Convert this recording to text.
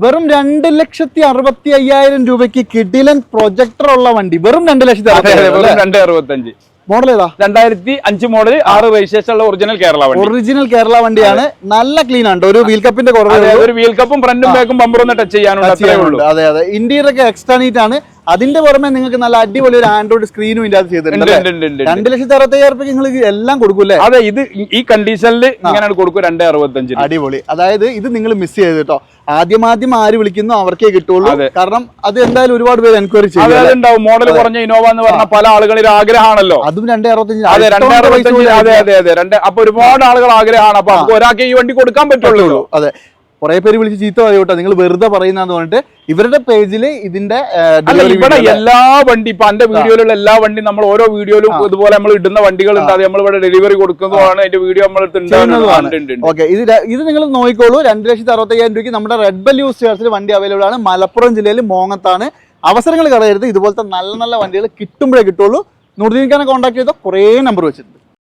വെറും 2,65,000 രൂപയ്ക്ക് കിടിലൻ പ്രൊജക്ടർ ഉള്ള വണ്ടി. വെറും 2,65,000. മോഡൽ ഏതാ? 2005 മോഡൽ, 6 രജിസ്ട്രേഷൻ ഉള്ള ഒറിജിനൽ കേരള വണ്ടി. ഒറിജിനൽ കേരള വണ്ടിയാണ്. നല്ല ക്ലീൻ ആണ്. ഒരു വീൽ കപ്പിന്റെ കുറവ്, ഒരു വീൽ കപ്പും ഫ്രണ്ടും ബാക്കും ബമ്പറും ഒന്ന് ടച്ച് ചെയ്യാനുണ്ട്. അതെ അതെ. ഇന്റീരിയർ ഒക്കെ എക്സ്ട്രാ നീറ്റ് ആണ്. അതിന്റെ പുറമെ നിങ്ങൾക്ക് നല്ല അടിപൊളി ഒരു ആൻഡ്രോയിഡ് സ്ക്രീനും ഇതിന്റെ അകത്ത് ചെയ്തിട്ടുണ്ട്. 2,65,000 രൂപയ്ക്ക് നിങ്ങൾ എല്ലാം കൊടുക്കൂല്ലേ? അതെ, ഇത് ഈ കണ്ടീഷനിൽ ഇങ്ങനെയാണ് കൊടുക്കും. 2,65,000. അടിപൊളി. അതായത് ഇത് നിങ്ങൾ മിസ് ചെയ്ത് കേട്ടോ. ആദ്യം ആര് വിളിക്കുന്നു അവർക്കേ കിട്ടുള്ളൂ. കാരണം അത് എന്തായാലും ഒരുപാട് പേര് എൻക്വയറി ചെയ്യും. മോഡൽ കുറഞ്ഞ ഇനോവ എന്ന് പറഞ്ഞ പല ആളുകളിൽ ആഗ്രഹമാണല്ലോ. അതും 2,65,000. അതെ. അപ്പൊ ഒരുപാട് ആളുകൾ ആഗ്രഹമാണ്. അപ്പൊ ഒരാൾക്ക് ഈ വണ്ടി കൊടുക്കാൻ പറ്റുള്ളൂ. അതെ. കുറെ പേര് വിളിച്ച് ചീത്ത പറയൂട്ടോ, നിങ്ങൾ വെറുതെ പറയുന്നതെന്ന് പറഞ്ഞിട്ട്. ഇവരുടെ പേജില് ഇതിന്റെ ഇവിടെ എല്ലാ വണ്ടി, ഇപ്പൊ എന്റെ വീഡിയോയിലുള്ള എല്ലാ വണ്ടി നമ്മൾ ഓരോ വീഡിയോയിലും ഇതുപോലെ നമ്മൾ ഇടുന്ന വണ്ടികൾ ഉണ്ട്. അത് നമ്മൾ ഇവിടെ ഡെലിവറി കൊടുക്കുന്നതാണ്. അതിന്റെ വീഡിയോ നമ്മൾ ഓക്കെ. ഇത് നിങ്ങൾ നോക്കിക്കോളൂ. 2,65,000 രൂപയ്ക്ക് നമ്മുടെ റെഡ് ബെൽ യൂസ് ചേർച്ചിൽ വണ്ടി അവൈലബിൾ ആണ്. മലപ്പുറം ജില്ലയിൽ മോങ്ങത്താണ്. അവസരങ്ങൾ കളയരുത്. ഇതുപോലത്തെ നല്ല നല്ല വണ്ടികൾ കിട്ടുമ്പോഴേ കിട്ടുള്ളൂ. നൂറുദ്ദീൻ ഖാനെ കോൺടാക്ട് ചെയ്താൽ കുറേ നമ്പർ വെച്ചിട്ടുണ്ട്.